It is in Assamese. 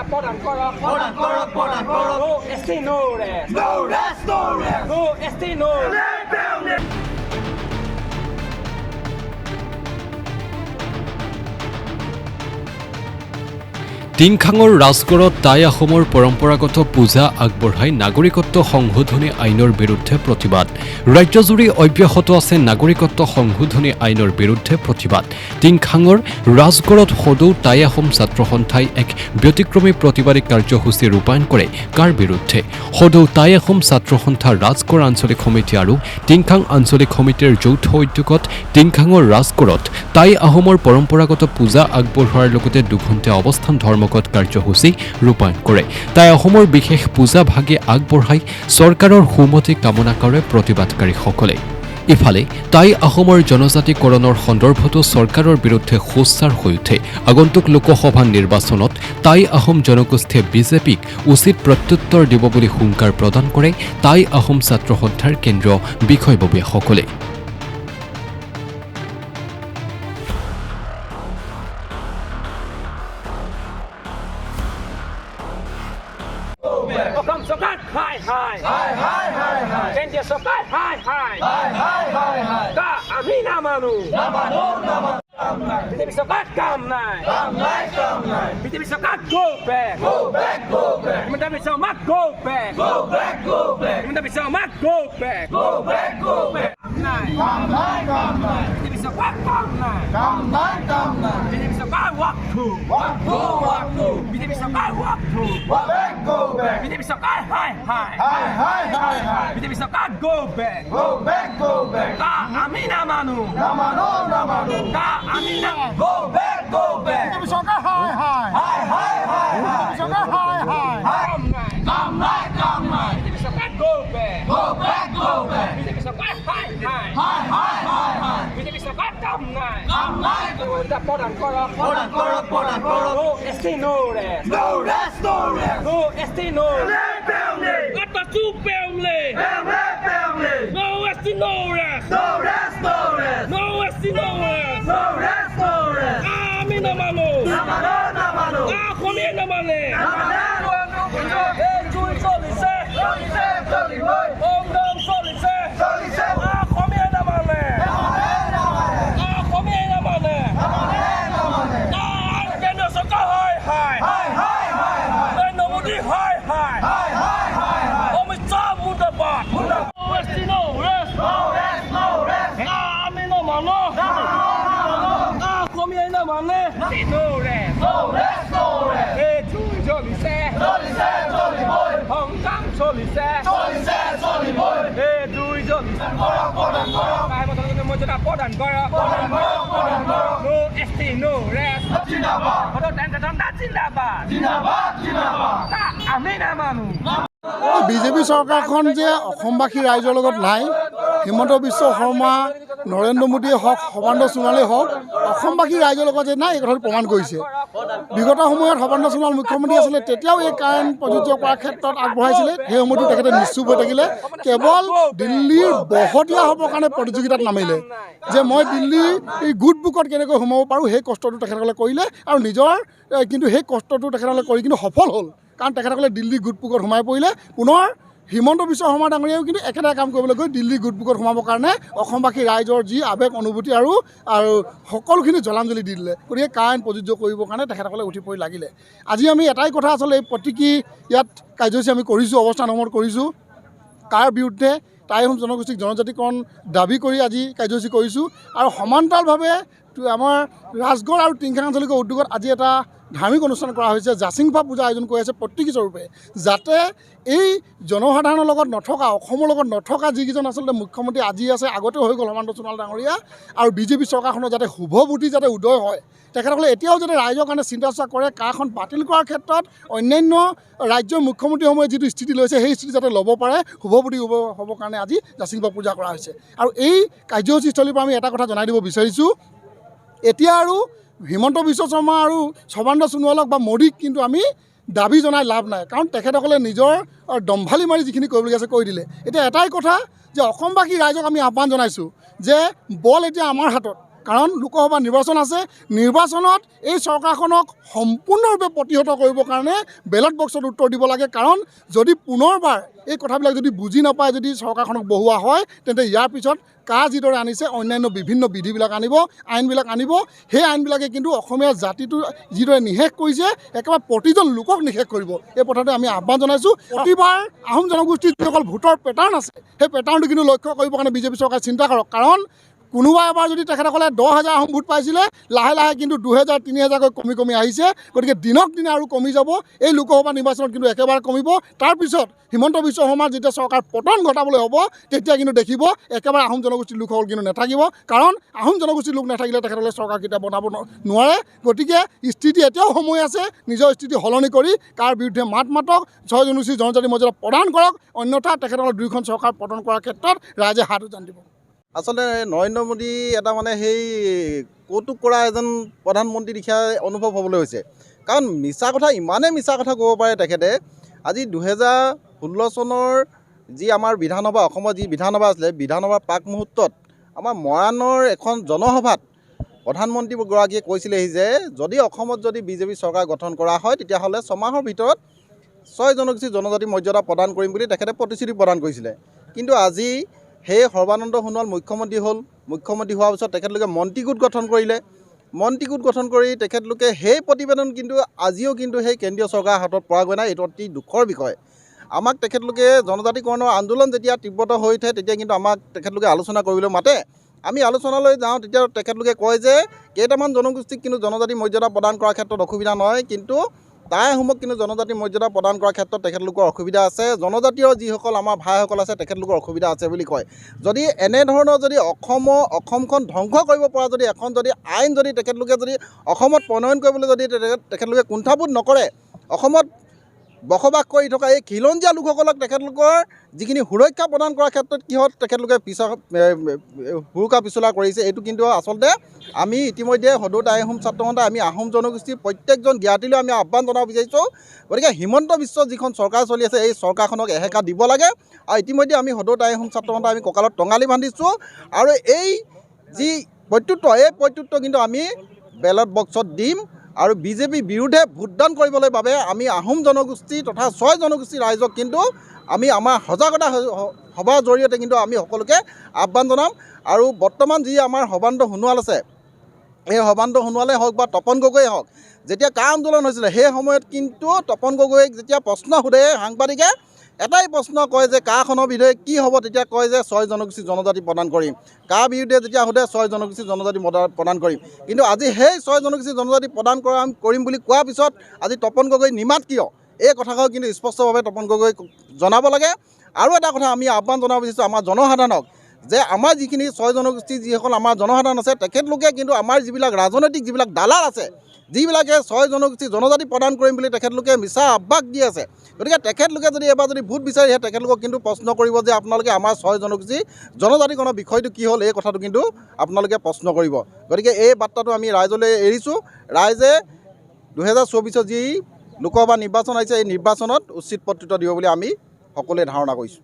Podan Koro, no ST, no rest. No rest, no rest. No ST, no rest. টিংখাঙৰ ৰাজগড়ত টাই আহোমৰ পৰম্পৰাগত পূজা আগবঢ়াই নাগৰিকত্ব সংশোধনী আইনৰ বিৰুদ্ধে প্ৰতিবাদ ৰাজ্যজুৰি অব্যাহত আছে নাগৰিকত্ব সংশোধনী আইনৰ বিৰুদ্ধে প্ৰতিবাদ টিংখাঙৰ ৰাজগড়ত সদৌ টাই আহোম ছাত্ৰ সন্থাই এক ব্যতিক্ৰমী প্ৰতিবাদী কাৰ্যসূচী ৰূপায়ণ কৰে কাৰ বিৰুদ্ধে সদৌ টাই আহোম ছাত্ৰ সন্থা ৰাজগড় আঞ্চলিক সমিতি আৰু টিংখাং আঞ্চলিক সমিতিৰ যৌথ উদ্যোগত টিংখাঙৰ ৰাজগড়ত টাই আহোমৰ পৰম্পৰাগত পূজা আগবঢ়োৱাৰ লগতে দুঘণ্টা অৱস্থান ধৰ্মঘট কাৰ্যসূচী ৰূপায়ণ কৰে টাই আহোমৰ বিশেষ পূজা ভাগে আগবঢ়াই চৰকাৰৰ সুমতি কামনা কৰে প্ৰতিবাদকাৰীসকলে ইফালে টাই আহোমৰ জনজাতিকৰণৰ সন্দৰ্ভতো চৰকাৰৰ বিৰুদ্ধে সোচ্চাৰ হৈ উঠে আগন্তুক লোকসভা নিৰ্বাচনত টাই আহোম জনগোষ্ঠীয়ে বিজেপিক উচিত প্ৰত্যুত্তৰ দিব বুলি হুংকাৰ প্ৰদান কৰে টাই আহোম ছাত্ৰ সন্থাৰ কেন্দ্ৰীয় বিষয়ববীয়াসকলে Okam Sokat, hi, hi. Hi, hi, hi, hi. Kendia Sokat, hi, hi. Hi, hi, hi, hi. Ka, Amina Manu. Namanu, namanu. BJP Sokat, come nai. Come nai, come nai. BJP Sokat, go back. Go back, go back. BJP Sokat, go back. Go back, go back. BJP Sokat, go back. Go back, go back. Nai. Come nai, come nai. BJP Sokat, come nai. Come nai, come nai. BJP Sokat, walk through. Walk through, walk through. BJP Sokat, walk through. Walk back, go back. BJP Sokat, hi, hi. Hi, hi, hi, hi. BJP Sokat, go back. Go back, go back. Ka, Amina Manu. Namanu, namanu. Ka, Amina, go back, go back. BJP Sokat, hi, hi. Hi, hi, hi, hi. BJP Sokat, hi, hi. Come nai. Come nai, come nai. BJP Sokat, go back. Go back, go back. BJP Sokat, hi, hi. Hi, hi, hi, hi. BJP Sokat, come nai. Come nai. Podan Koro, Podan Koro, Podan Koro. No ST, no rest. No rest, no rest. No ST, no rest. Atta su Pelmle. No ST, no rest. No rest, no rest. No ST, no rest. No rest, no rest. Amina Manu. Namanu, namanu. Komi namale. Namanu, namanu. Hey, Chui Solise. Solise, Solise. Om Dam Solise. Solise. Komi namale. Namale, namale. Komi namale. Namale, namale. Kendia Sokat, hi, hi. Hi, hi, hi, hi. Nobody, hi, hi. Hi, hi, hi, hi. Omita Mudabak. Mudabak. No rest, no rest. No rest, no rest. Amina Manu. Namanu, namanu. Komi namale. No rest. No rest, no rest. Hey, Chui Solise. Solise, Soliboy. Hong Kong Solise. Solise, Soliboy. Hey, Chui Solise. Podan Koro. Kai mo talaga mo dyan Podan Koro. Podan Koro, Podan Koro. No ST, no rest. Jindabad. Kodo dan ketonda Jindabad. Jindabad, Jindabad. Ka, Amina Manu. BJP চৰকাৰখন যে অসমবাসী ৰাইজৰ লগত নাই হিমন্ত বিশ্ব শৰ্মা নৰেন্দ্ৰ মোদীয়ে হওক সৰ্বানন্দ সোণোৱালেই হওক অসমবাসী ৰাইজৰ লগত যে নাই এই কথাটো প্ৰমাণ কৰিছে বিগত সময়ত সৰ্বানন্দ সোণোৱাল মুখ্যমন্ত্ৰী আছিলে তেতিয়াও এই কাৰেণ্ট প্ৰযোজ্য কৰাৰ ক্ষেত্ৰত আগবঢ়াইছিলে সেই সময়তো তেখেতে নিশ্চুপ হৈ থাকিলে কেৱল দিল্লীৰ বহতীয়া হ'বৰ কাৰণে প্ৰতিযোগিতাত নামিলে যে মই দিল্লীৰ এই গুড বুকত কেনেকৈ সোমাব পাৰোঁ সেই কষ্টটো তেখেতসকলে কৰিলে আৰু নিজৰ কিন্তু সেই কষ্টটো তেখেতসকলে কৰি কিন্তু সফল হ'ল কাৰণ তেখেতসকলে দিল্লী গুড বুকত সোমাই পৰিলে পুনৰ হিমন্ত বিশ্ব শৰ্মা ডাঙৰীয়াও কিন্তু একেটা কাম কৰিবলৈ গৈ দিল্লী গুড বুকত সোমাবৰ কাৰণে অসমবাসী ৰাইজৰ যি আৱেগ অনুভূতি আৰু সকলোখিনি জলাঞ্জলি দি দিলে গতিকে কাৰেণ্ট প্ৰযোজ্য কৰিবৰ কাৰণে তেখেতসকলে উঠি পৰি লাগিলে আজি আমি এটাই কথা আচলতে এই প্ৰতীকী ইয়াত কাৰ্যসূচী আমি কৰিছোঁ অৱস্থানসমূহ কৰিছোঁ কাৰ বিৰুদ্ধে টাই আহোম জনগোষ্ঠীক জনজাতিকৰণ দাবী কৰি আজি কাৰ্যসূচী কৰিছোঁ আৰু সমান্তৰালভাৱে আমাৰ ৰাজগড় আৰু টিংখাং আঞ্চলিক উদ্যোগত আজি এটা ধাৰ্মিক অনুষ্ঠান কৰা হৈছে জাচিংফা পূজা আয়োজন কৰি আছে প্ৰতীকী স্বৰূপে যাতে এই জনসাধাৰণৰ লগত নথকা অসমৰ লগত নথকা যিকেইজন আচলতে মুখ্যমন্ত্ৰী আজি আছে আগতে হৈ গ'ল সৰ্বানন্দ সোণোৱাল ডাঙৰীয়া আৰু বিজেপি চৰকাৰখনৰ যাতে শুভ বুদ্ধি যাতে উদয় হয় তেখেতসকলে এতিয়াও যাতে ৰাইজৰ কাৰণে চিন্তা চৰ্চা কৰে কাৰখন বাতিল কৰাৰ ক্ষেত্ৰত অন্যান্য ৰাজ্যৰ মুখ্যমন্ত্ৰীসমূহে যিটো স্থিতি লৈছে সেই স্থিতি যাতে ল'ব পাৰে শুভ বুদ্ধি হ'বৰ কাৰণে আজি জাচিংফা পূজা কৰা হৈছে আৰু এই কাৰ্যসূচীস্থলীৰ পৰা আমি এটা কথা জনাই দিব বিচাৰিছোঁ এতিয়া আৰু হিমন্ত বিশ্ব শৰ্মা আৰু সৰ্বানন্দ সোণোৱালক বা মোদীক কিন্তু আমি দাবী জনাই লাভ নাই কাৰণ তেখেতসকলে নিজৰ দম্ভালি মাৰি যিখিনি কৰিবলগীয়া আছে কৰি দিলে এতিয়া এটাই কথা যে অসমবাসী ৰাইজক আমি আহ্বান জনাইছোঁ যে বল এতিয়া আমাৰ হাতত কাৰণ লোকসভা নিৰ্বাচন আছে। নিৰ্বাচনত এই চৰকাৰখনক সম্পূৰ্ণৰূপে প্ৰতিহত কৰিবৰ কাৰণে বেলট বক্সত উত্তৰ দিব লাগে। কাৰণ যদি পুনৰবাৰ এই কথাবিলাক যদি বুজি নাপায় যদি চৰকাৰখনক বহোৱা হয়, তেন্তে ইয়াৰ পিছত কা যিদৰে আনিছে অন্যান্য বিভিন্ন বিধিবিলাক আনিব, আইনবিলাক আনিব। সেই আইনবিলাকে কিন্তু অসমীয়া জাতিটো যিদৰে নিশেষ কৰিছে, একেবাৰে প্ৰতিজন লোকক নিশেষ কৰিব। এই কথাটো আমি আহ্বান জনাইছোঁ। প্ৰতিবাৰ আহোম জনগোষ্ঠীৰ যিসকল ভোটৰ পেটাৰ্ণ আছে, সেই পেটাৰ্ণটো কিন্তু লক্ষ্য কৰিবৰ কাৰণে বিজেপি চৰকাৰে চিন্তা কৰক। কাৰণ কোনোবা এবাৰ যদি তেখেতসকলে 10,000 আহোম ভোট পাইছিলে, লাহে লাহে কিন্তু 2,000, 3,000কৈ কমি কমি আহিছে। গতিকে দিনক দিনে আৰু কমি যাব। এই লোকসভা নিৰ্বাচনত কিন্তু একেবাৰে কমিব। তাৰপিছত হিমন্ত বিশ্ব শৰ্মাৰ যেতিয়া চৰকাৰ পতন ঘটাবলৈ হ'ব, তেতিয়া কিন্তু দেখিব একেবাৰে আহোম জনগোষ্ঠীৰ লোকসকল কিন্তু নাথাকিব। কাৰণ আহোম জনগোষ্ঠীৰ লোক নাথাকিলে তেখেতসকলে চৰকাৰ কেতিয়া বনাব নোৱাৰে। গতিকে স্থিতি এতিয়াও সময় আছে, নিজৰ স্থিতি সলনি কৰি কাৰ বিৰুদ্ধে মাত মাতক, 6 জনগোষ্ঠীৰ জনজাতি মৰ্যাদা প্ৰদান কৰক। অন্যথা তেখেতসকলৰ দুয়োখন চৰকাৰ পতন কৰাৰ ক্ষেত্ৰত ৰাইজে হাত উজান দিব। আচলতে নৰেন্দ্ৰ মোদী এটা মানে সেই কৌতুক কৰা এজন প্ৰধানমন্ত্ৰী লিখীয়া অনুভৱ হ'বলৈ হৈছে। কাৰণ মিছা কথা, ইমানেই মিছা কথা ক'ব পাৰে তেখেতে। আজি 2016 চনৰ যি আমাৰ বিধানসভা, অসমৰ যি বিধানসভা আছিলে, বিধানসভাৰ প্ৰাক মুহূৰ্তত আমাৰ মৰাণৰ এখন জনসভাত প্ৰধানমন্ত্ৰীগৰাকীয়ে কৈছিলেহি যে যদি অসমত যদি বিজেপি চৰকাৰ গঠন কৰা হয়, তেতিয়াহ'লে 6 মাহৰ ভিতৰত 6 জনগোষ্ঠী জনজাতি মৰ্যাদা প্ৰদান কৰিম বুলি তেখেতে প্ৰতিশ্ৰুতি প্ৰদান কৰিছিলে। কিন্তু আজি সেই সৰ্বানন্দ সোণোৱাল মুখ্যমন্ত্ৰী হ'ল। মুখ্যমন্ত্ৰী হোৱাৰ পিছত তেখেতলোকে মন্ত্ৰীগোট গঠন কৰিলে। মন্ত্ৰীগোট গঠন কৰি তেখেতলোকে সেই প্ৰতিবেদন কিন্তু আজিও কিন্তু সেই কেন্দ্ৰীয় চৰকাৰৰ হাতত পৰাগৈ নাই। এইটো অতি দুখৰ বিষয়। আমাক তেখেতলোকে জনজাতিকৰণৰ আন্দোলন যেতিয়া তীব্ৰত হৈ উঠে, তেতিয়া কিন্তু আমাক তেখেতলোকে আলোচনা কৰিবলৈ মাতে। আমি আলোচনালৈ যাওঁ, তেতিয়া তেখেতলোকে কয় যে কেইটামান জনগোষ্ঠীক কিন্তু জনজাতি মৰ্যাদা প্ৰদান কৰাৰ ক্ষেত্ৰত অসুবিধা নহয়, কিন্তু টাই আহোমক কিন্তু জনজাতি মৰ্যাদা প্ৰদান কৰাৰ ক্ষেত্ৰত তেখেতলোকৰ অসুবিধা আছে। জনজাতীয় যিসকল আমাৰ ভাইসকল আছে, তেখেতলোকৰ অসুবিধা আছে বুলি কয়। যদি এনেধৰণৰ যদি অসমখন ধ্বংস কৰিব পৰা যদি এখন যদি আইন যদি তেখেতলোকে যদি অসমত প্ৰণয়ন কৰিবলৈ যদি তেখেতলোকে কুণ্ঠাবোধ নকৰে, অসমত বসবাস কৰি থকা এই খিলঞ্জীয়া লোকসকলক তেখেতলোকৰ যিখিনি সুৰক্ষা প্ৰদান কৰাৰ ক্ষেত্ৰত কিহত তেখেতলোকে হুৰুকা পিছলা কৰিছে, এইটো কিন্তু আচলতে আমি ইতিমধ্যে সদৌ টাই আহোম ছাত্ৰ সন্থা, আমি আহোম জনগোষ্ঠীৰ প্ৰত্যেকজন জ্ঞাতিলৈ আমি আহ্বান জনাব বিচাৰিছোঁ। গতিকে হিমন্ত বিশ্ব যিখন চৰকাৰ চলি আছে, এই চৰকাৰখনক এসেকা দিব লাগে। আৰু ইতিমধ্যে আমি সদৌ টাই আহোম ছাত্ৰ সন্থা আমি কঁকালত টঙালি বান্ধিছোঁ। আৰু এই যি প্ৰত্যুত্তৰ, এই প্ৰত্যুত্তৰ কিন্তু আমি বেলট বক্সত দিম। আৰু বিজেপি বিৰুদ্ধে ভোটদান কৰিবলৈ বাবে আমি আহোম জনগোষ্ঠী তথা 6 জনগোষ্ঠীৰ ৰাইজক কিন্তু আমি আমাৰ সজাগতা সভাৰ জৰিয়তে কিন্তু আমি সকলোকে আহ্বান জনাম। আৰু বৰ্তমান যি আমাৰ সৰ্বানন্দ সোণোৱাল আছে, এই সৰ্বানন্দ সোণোৱালে হওক বা তপন গগৈয়ে হওক, যেতিয়া কা আন্দোলন হৈছিলে সেই সময়ত কিন্তু তপন গগৈক যেতিয়া প্ৰশ্ন সোধে সাংবাদিকে, এটাই প্ৰশ্ন কয় যে কাখনৰ বিৰুদ্ধে কি হ'ব, তেতিয়া কয় যে 6 জনগোষ্ঠী জনজাতি প্ৰদান কৰিম। কা বিৰুদ্ধে যেতিয়া সোধে 6 জনগোষ্ঠী জনজাতি প্ৰদান কৰিম। কিন্তু আজি সেই 6 জনগোষ্ঠী জনজাতি প্ৰদান কৰিম বুলি কোৱাৰ পিছত আজি তপন গগৈ নিমাত কিয়, এই কথাষাৰ কিন্তু স্পষ্টভাৱে তপন গগৈক জনাব লাগে। আৰু এটা কথা আমি আহ্বান জনাব বিচাৰিছোঁ আমাৰ জনসাধাৰণক, যে আমাৰ যিখিনি 6 জনগোষ্ঠী যিসকল আমাৰ জনসাধাৰণ আছে, তেখেতলোকে কিন্তু আমাৰ যিবিলাক ৰাজনৈতিক যিবিলাক দালাল আছে, যিবিলাকে 6 জনগোষ্ঠী জনজাতি প্ৰদান কৰিম বুলি তেখেতলোকে মিছা আশ্বাস দি আছে। গতিকে তেখেতলোকে যদি এবাৰ যদি ভোট বিচাৰি আহে, তেখেতলোকক কিন্তু প্ৰশ্ন কৰিব যে আপোনালোকে আমাৰ 6 জনগোষ্ঠী জনজাতিকৰণৰ বিষয়টো কি হ'ল, এই কথাটো কিন্তু আপোনালোকে প্ৰশ্ন কৰিব। গতিকে এই বাৰ্তাটো আমি ৰাইজলৈ এৰিছোঁ। ৰাইজে 2024 যি লোকসভা নিৰ্বাচন আহিছে, এই নিৰ্বাচনত উচিত প্ৰত্যুত্তৰ দিব বুলি আমি সকলোৱে ধাৰণা কৰিছোঁ।